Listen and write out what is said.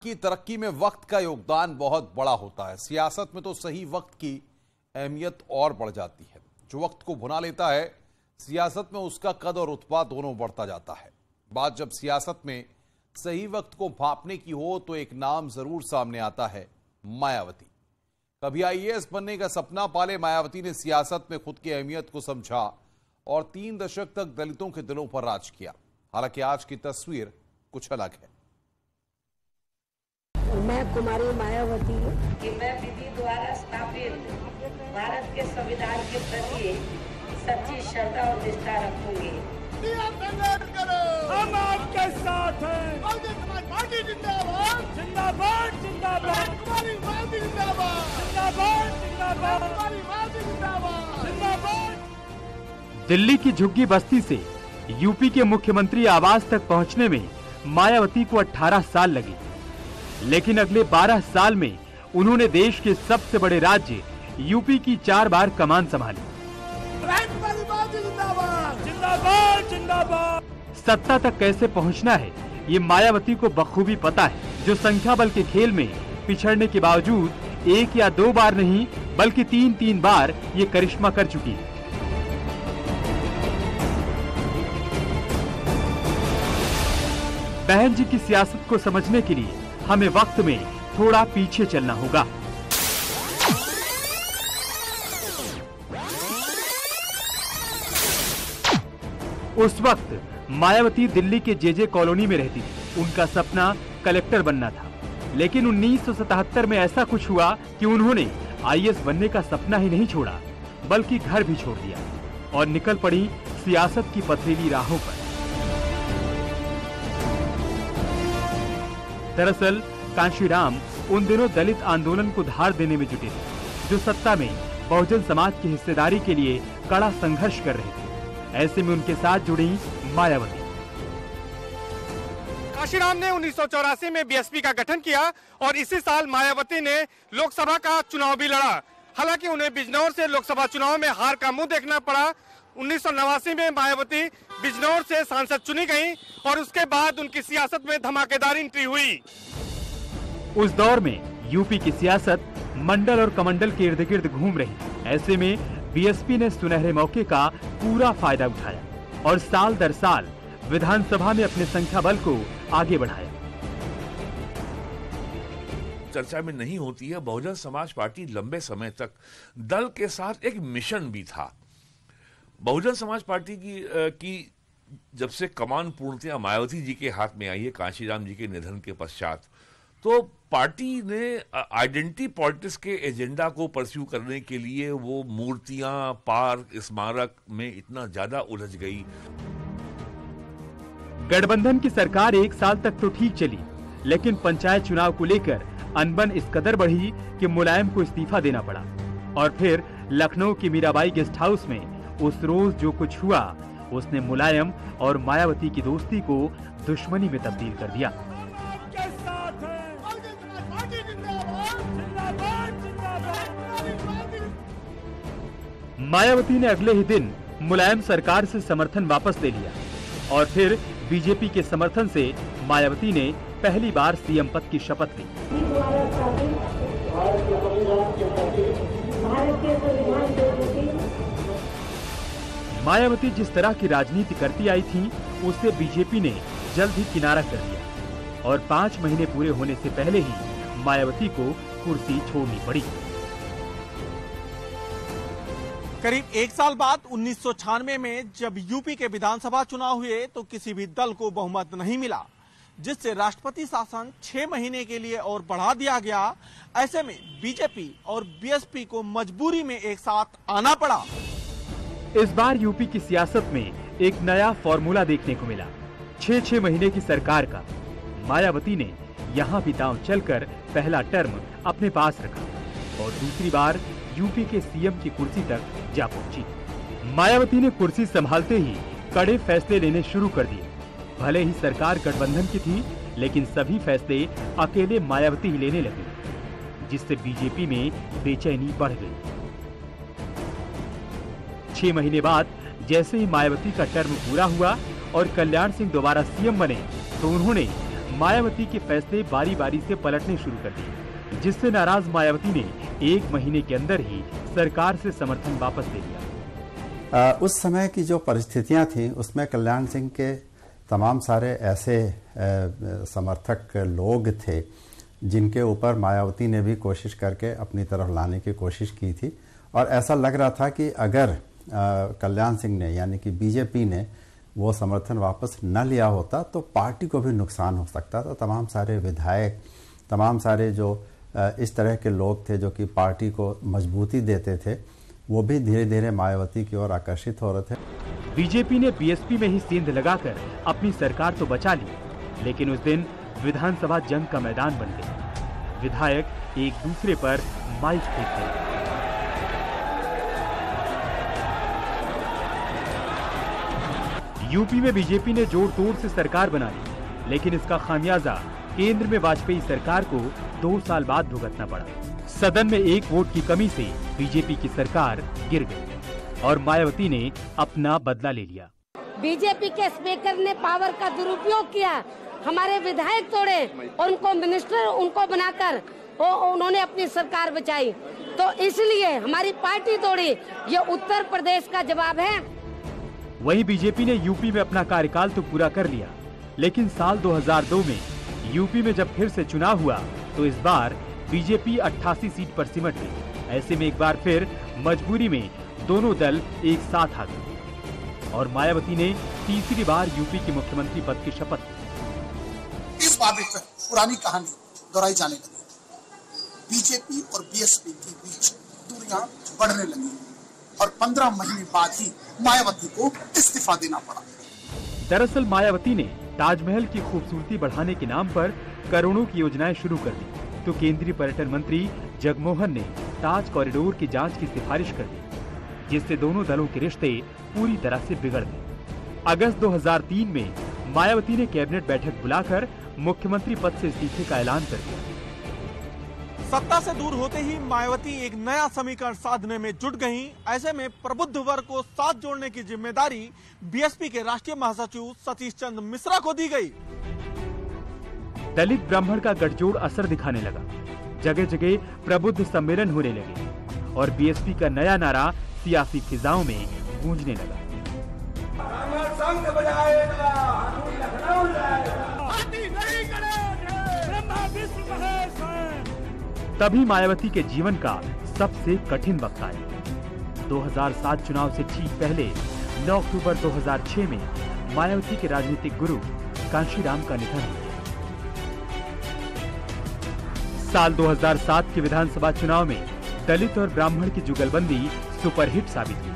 की तरक्की में वक्त का योगदान बहुत बड़ा होता है। सियासत में तो सही वक्त की अहमियत और बढ़ जाती है। जो वक्त को भुना लेता है, सियासत में उसका कद और रुतबा दोनों बढ़ता जाता है। बात जब सियासत में सही वक्त को भांपने की हो तो एक नाम जरूर सामने आता है, मायावती। कभी आईएएस बनने का सपना पाले मायावती ने सियासत में खुद की अहमियत को समझा और 3 दशक तक दलितों के दिलों पर राज किया। हालांकि आज की तस्वीर कुछ अलग है। मैं कुमारी मायावती कि मैं विधि द्वारा स्थापित भारत के संविधान के प्रति सच्ची श्रद्धा और निष्ठा रखूंगी। हम आपके साथ हैं। पार्टी जिंदाबाद, जिंदाबाद, जिंदाबाद। कुमारी मायावती जिंदाबाद, जिंदाबाद, जिंदाबाद। कुमारी मायावती जिंदाबाद, जिंदाबाद। दिल्ली की झुग्गी बस्ती से यूपी के मुख्यमंत्री आवास तक पहुंचने में मायावती को 18 साल लगे, लेकिन अगले 12 साल में उन्होंने देश के सबसे बड़े राज्य यूपी की 4 बार कमान संभाली। जिंदाबाद, जिंदाबाद। सत्ता तक कैसे पहुंचना है ये मायावती को बखूबी पता है, जो संख्या बल के खेल में पिछड़ने के बावजूद 1 या 2 बार नहीं बल्कि 3 बार ये करिश्मा कर चुकी है। बहन जी की सियासत को समझने के लिए हमें वक्त में थोड़ा पीछे चलना होगा। उस वक्त मायावती दिल्ली के जेजे कॉलोनी में रहती थी। उनका सपना कलेक्टर बनना था, लेकिन 1977 में ऐसा कुछ हुआ कि उन्होंने आईएएस बनने का सपना ही नहीं छोड़ा, बल्कि घर भी छोड़ दिया और निकल पड़ी सियासत की पथरीली राहों पर। दरअसल कांशीराम उन दिनों दलित आंदोलन को धार देने में जुटे थे, जो सत्ता में बहुजन समाज की हिस्सेदारी के लिए कड़ा संघर्ष कर रहे थे। ऐसे में उनके साथ जुड़ी मायावती। कांशीराम ने 1984 में बीएसपी का गठन किया और इसी साल मायावती ने लोकसभा का चुनाव भी लड़ा। हालांकि उन्हें बिजनौर से लोकसभा चुनाव में हार का मुंह देखना पड़ा। 1989 में मायावती बिजनौर से सांसद चुनी गईं और उसके बाद उनकी सियासत में धमाकेदार एंट्री हुई। उस दौर में यूपी की सियासत मंडल और कमंडल के इर्द गिर्द घूम रही। ऐसे में बीएसपी ने सुनहरे मौके का पूरा फायदा उठाया और साल दर साल विधानसभा में अपने संख्या बल को आगे बढ़ाया। चर्चा में नहीं होती है, बहुजन समाज पार्टी लंबे समय तक दल के साथ एक मिशन भी था। बहुजन समाज पार्टी की जब से कमान पूर्णतया मायावती जी के हाथ में आई है कांशीराम जी के निधन के पश्चात, तो पार्टी ने आइडेंटिटी पॉलिटिक्स के एजेंडा को परस्यू करने के लिए वो मूर्तियां, पार्क, स्मारक में इतना ज्यादा उलझ गई। गठबंधन की सरकार 1 साल तक तो ठीक चली, लेकिन पंचायत चुनाव को लेकर अनबन इस कदर बढ़ी कि मुलायम को इस्तीफा देना पड़ा। और फिर लखनऊ की मीराबाई गेस्ट हाउस में उस रोज जो कुछ हुआ, उसने मुलायम और मायावती की दोस्ती को दुश्मनी में तब्दील कर दिया। मायावती ने अगले ही दिन मुलायम सरकार से समर्थन वापस ले लिया और फिर बीजेपी के समर्थन से मायावती ने पहली बार सीएम पद की शपथ ली। मायावती जिस तरह की राजनीति करती आई थी, उससे बीजेपी ने जल्द ही किनारा कर दिया और 5 महीने पूरे होने से पहले ही मायावती को कुर्सी छोड़नी पड़ी। करीब 1 साल बाद 1996 में जब यूपी के विधानसभा चुनाव हुए तो किसी भी दल को बहुमत नहीं मिला, जिससे राष्ट्रपति शासन 6 महीने के लिए और बढ़ा दिया गया। ऐसे में बीजेपी और बीएसपी को मजबूरी में एक साथ आना पड़ा। इस बार यूपी की सियासत में एक नया फॉर्मूला देखने को मिला, 6 महीने की सरकार का। मायावती ने यहाँ भी दांव चलकर पहला टर्म अपने पास रखा और दूसरी बार यूपी के सीएम की कुर्सी तक जा पहुंची। मायावती ने कुर्सी संभालते ही कड़े फैसले लेने शुरू कर दिए। भले ही सरकार गठबंधन की थी, लेकिन सभी फैसले अकेले मायावती ही लेने लगे, जिससे बीजेपी में बेचैनी बढ़ गई। 6 महीने बाद जैसे ही मायावती का टर्म पूरा हुआ और कल्याण सिंह दोबारा सीएम बने, तो उन्होंने मायावती के फैसले बारी बारी से पलटने शुरू कर दिए, जिससे नाराज मायावती ने 1 महीने के अंदर ही सरकार से समर्थन वापस ले लिया। उस समय की जो परिस्थितियां थी उसमें कल्याण सिंह के तमाम सारे ऐसे समर्थक लोग थे जिनके ऊपर मायावती ने भी कोशिश करके अपनी तरफ लाने की कोशिश की थी, और ऐसा लग रहा था कि अगर कल्याण सिंह ने यानी कि बीजेपी ने वो समर्थन वापस न लिया होता तो पार्टी को भी नुकसान हो सकता था। तमाम सारे विधायक, तमाम सारे जो इस तरह के लोग थे जो कि पार्टी को मजबूती देते थे, वो भी धीरे धीरे मायावती की ओर आकर्षित हो रहे थे। बीजेपी ने बीएसपी में ही सेंध लगाकर अपनी सरकार तो बचा ली, लेकिन उस दिन विधानसभा जंग का मैदान बन गया। विधायक एक दूसरे पर माइक फेंकते रहे। यूपी में बीजेपी ने जोड़ तोड़ से सरकार बना ली, लेकिन इसका खामियाजा केंद्र में वाजपेयी सरकार को 2 साल बाद भुगतना पड़ा। सदन में 1 वोट की कमी से बीजेपी की सरकार गिर गई और मायावती ने अपना बदला ले लिया। बीजेपी के स्पीकर ने पावर का दुरुपयोग किया, हमारे विधायक तोड़े, उनको मिनिस्टर उनको बनाकर उन्होंने अपनी सरकार बचाई। तो इसलिए हमारी पार्टी तोड़ी, ये उत्तर प्रदेश का जवाब है। वहीं बीजेपी ने यूपी में अपना कार्यकाल तो पूरा कर लिया, लेकिन साल 2002 में यूपी में जब फिर से चुनाव हुआ तो इस बार बीजेपी 88 सीट पर सिमट गई। ऐसे में एक बार फिर मजबूरी में दोनों दल एक साथ आ गए और मायावती ने तीसरी बार यूपी के मुख्यमंत्री पद की शपथ ली। इस बार पुरानी कहानी दोहराई जाने लगी। बीजेपी और बीएसपी के बीच दूरियां बढ़ने लगी और 15 महीने बाद ही मायावती को इस्तीफा देना पड़ा। दरअसल मायावती ने ताजमहल की खूबसूरती बढ़ाने के नाम पर करोड़ों की योजनाएं शुरू कर दी, तो केंद्रीय पर्यटन मंत्री जगमोहन ने ताज कॉरिडोर की जांच की सिफारिश कर दी, जिससे दोनों दलों के रिश्ते पूरी तरह से बिगड़ गए। अगस्त 2003 में मायावती ने कैबिनेट बैठक बुलाकर मुख्यमंत्री पद से इस्तीफे का ऐलान कर दिया। सत्ता से दूर होते ही मायावती एक नया समीकरण साधने में जुट गईं। ऐसे में प्रबुद्ध वर्ग को साथ जोड़ने की जिम्मेदारी बीएसपी के राष्ट्रीय महासचिव सतीश चंद्र मिश्रा को दी गई। दलित ब्राह्मण का गठजोड़ असर दिखाने लगा, जगह जगह प्रबुद्ध सम्मेलन होने लगे और बीएसपी का नया नारा सियासी फिजाओं में गूंजने लगा। तभी मायावती के जीवन का सबसे कठिन वक्त आया। 2007 चुनाव से ठीक पहले 9 अक्टूबर 2006 में मायावती के राजनीतिक गुरु कांशीराम का निधन हुआ। साल 2007 के विधानसभा चुनाव में दलित और ब्राह्मण की जुगलबंदी सुपरहिट साबित हुई।